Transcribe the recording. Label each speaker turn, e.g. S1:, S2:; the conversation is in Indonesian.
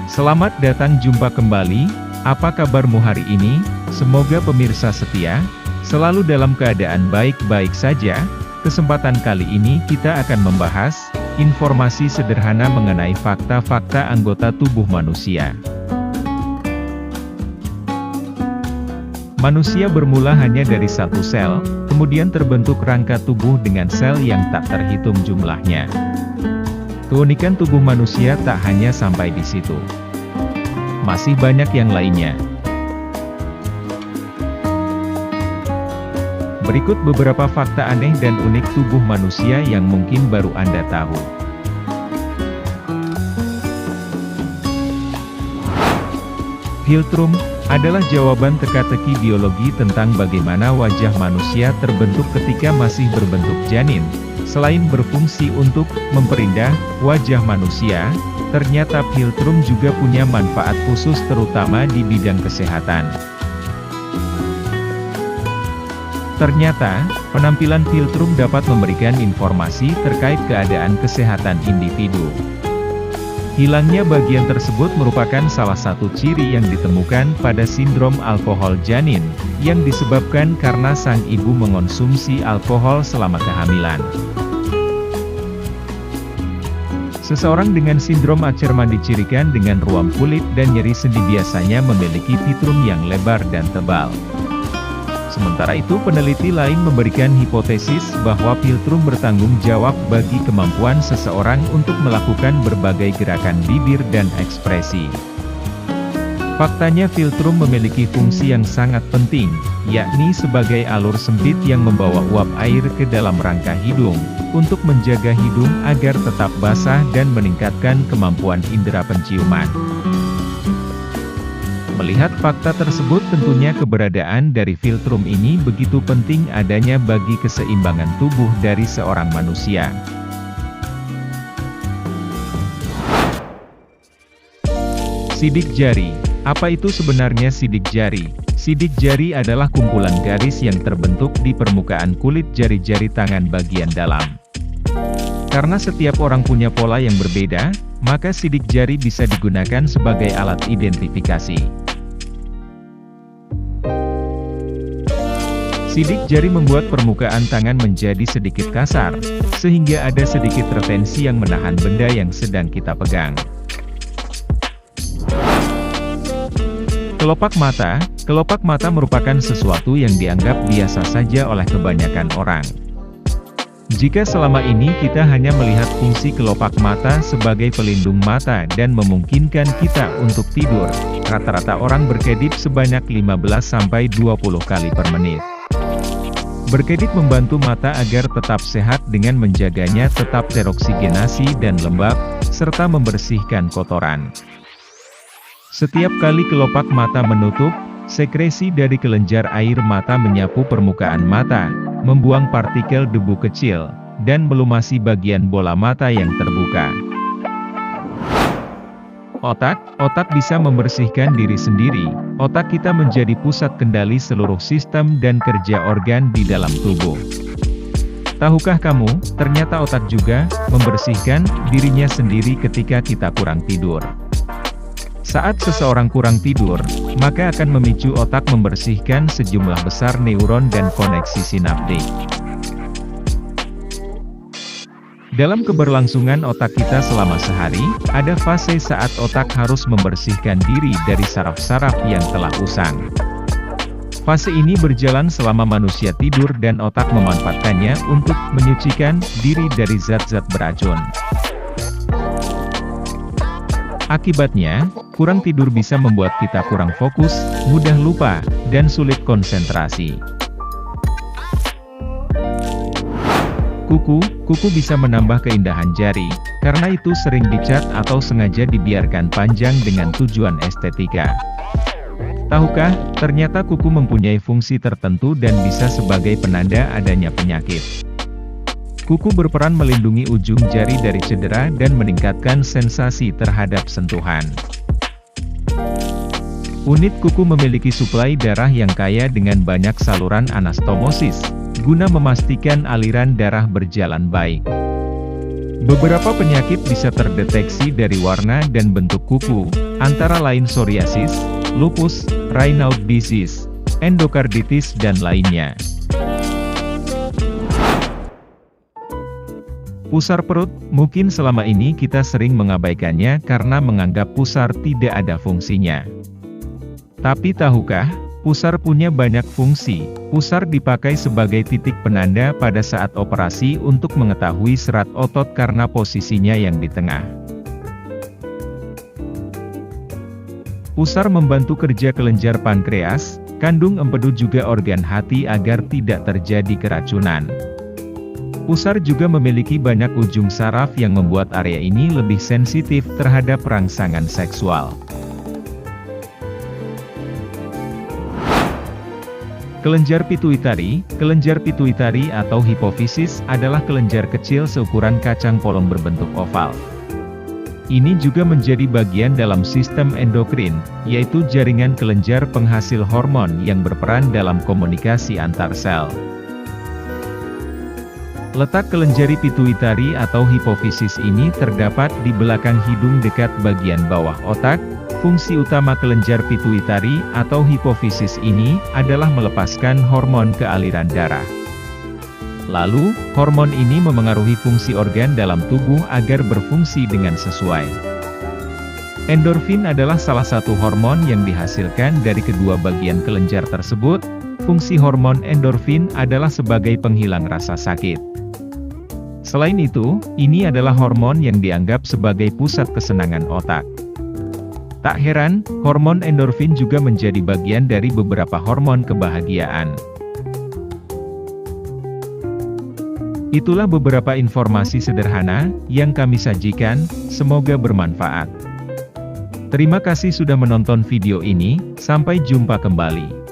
S1: Selamat datang jumpa kembali, apa kabarmu hari ini? Semoga pemirsa setia, selalu dalam keadaan baik-baik saja. Kesempatan kali ini kita akan membahas, informasi sederhana mengenai fakta-fakta anggota tubuh manusia. Manusia bermula hanya dari satu sel, kemudian terbentuk rangka tubuh dengan sel yang tak terhitung jumlahnya. Keunikan tubuh manusia tak hanya sampai di situ. Masih banyak yang lainnya. Berikut beberapa fakta aneh dan unik tubuh manusia yang mungkin baru Anda tahu. Philtrum adalah jawaban teka-teki biologi tentang bagaimana wajah manusia terbentuk ketika masih berbentuk janin. Selain berfungsi untuk memperindah wajah manusia, ternyata philtrum juga punya manfaat khusus terutama di bidang kesehatan. Ternyata, penampilan philtrum dapat memberikan informasi terkait keadaan kesehatan individu. Hilangnya bagian tersebut merupakan salah satu ciri yang ditemukan pada sindrom alkohol janin, yang disebabkan karena sang ibu mengonsumsi alkohol selama kehamilan. Seseorang dengan sindrom Ackerman dicirikan dengan ruam kulit dan nyeri sendi, biasanya memiliki philtrum yang lebar dan tebal. Sementara itu, peneliti lain memberikan hipotesis bahwa philtrum bertanggung jawab bagi kemampuan seseorang untuk melakukan berbagai gerakan bibir dan ekspresi. Faktanya philtrum memiliki fungsi yang sangat penting, yakni sebagai alur sempit yang membawa uap air ke dalam rangka hidung, untuk menjaga hidung agar tetap basah dan meningkatkan kemampuan indera penciuman. Melihat fakta tersebut, tentunya keberadaan dari philtrum ini begitu penting adanya bagi keseimbangan tubuh dari seorang manusia. Sidik jari. Apa itu sebenarnya sidik jari? Sidik jari adalah kumpulan garis yang terbentuk di permukaan kulit jari-jari tangan bagian dalam. Karena setiap orang punya pola yang berbeda, maka sidik jari bisa digunakan sebagai alat identifikasi. Sidik jari membuat permukaan tangan menjadi sedikit kasar, sehingga ada sedikit retensi yang menahan benda yang sedang kita pegang. Kelopak mata merupakan sesuatu yang dianggap biasa saja oleh kebanyakan orang. Jika selama ini kita hanya melihat fungsi kelopak mata sebagai pelindung mata dan memungkinkan kita untuk tidur, rata-rata orang berkedip sebanyak 15-20 kali per menit. Berkedip membantu mata agar tetap sehat dengan menjaganya tetap teroksigenasi dan lembab, serta membersihkan kotoran. Setiap kali kelopak mata menutup, sekresi dari kelenjar air mata menyapu permukaan mata, membuang partikel debu kecil, dan melumasi bagian bola mata yang terbuka. Otak bisa membersihkan diri sendiri. Otak kita menjadi pusat kendali seluruh sistem dan kerja organ di dalam tubuh. Tahukah kamu, ternyata otak juga membersihkan dirinya sendiri ketika kita kurang tidur. Saat seseorang kurang tidur, maka akan memicu otak membersihkan sejumlah besar neuron dan koneksi sinaptik. Dalam keberlangsungan otak kita selama sehari, ada fase saat otak harus membersihkan diri dari saraf-saraf yang telah usang. Fase ini berjalan selama manusia tidur dan otak memanfaatkannya untuk menyucikan diri dari zat-zat beracun. Akibatnya, kurang tidur bisa membuat kita kurang fokus, mudah lupa, dan sulit konsentrasi. Kuku bisa menambah keindahan jari, karena itu sering dicat atau sengaja dibiarkan panjang dengan tujuan estetika. Tahukah, ternyata kuku mempunyai fungsi tertentu dan bisa sebagai penanda adanya penyakit. Kuku berperan melindungi ujung jari dari cedera dan meningkatkan sensasi terhadap sentuhan. Unit kuku memiliki suplai darah yang kaya dengan banyak saluran anastomosis, guna memastikan aliran darah berjalan baik. Beberapa penyakit bisa terdeteksi dari warna dan bentuk kuku, antara lain psoriasis, lupus, Raynaud disease, endokarditis dan lainnya. Pusar perut, mungkin selama ini kita sering mengabaikannya karena menganggap pusar tidak ada fungsinya. Tapi tahukah, pusar punya banyak fungsi. Pusar dipakai sebagai titik penanda pada saat operasi untuk mengetahui serat otot karena posisinya yang di tengah. Pusar membantu kerja kelenjar pankreas, kandung empedu juga organ hati agar tidak terjadi keracunan. Pusar juga memiliki banyak ujung saraf yang membuat area ini lebih sensitif terhadap rangsangan seksual. Kelenjar pituitari atau hipofisis adalah kelenjar kecil seukuran kacang polong berbentuk oval. Ini juga menjadi bagian dalam sistem endokrin, yaitu jaringan kelenjar penghasil hormon yang berperan dalam komunikasi antar sel. Letak kelenjar pituitari atau hipofisis ini terdapat di belakang hidung dekat bagian bawah otak. Fungsi utama kelenjar pituitari atau hipofisis ini adalah melepaskan hormon ke aliran darah. Lalu, hormon ini memengaruhi fungsi organ dalam tubuh agar berfungsi dengan sesuai. Endorfin adalah salah satu hormon yang dihasilkan dari kedua bagian kelenjar tersebut. Fungsi hormon endorfin adalah sebagai penghilang rasa sakit. Selain itu, ini adalah hormon yang dianggap sebagai pusat kesenangan otak. Tak heran, hormon endorfin juga menjadi bagian dari beberapa hormon kebahagiaan. Itulah beberapa informasi sederhana yang kami sajikan, semoga bermanfaat. Terima kasih sudah menonton video ini, sampai jumpa kembali.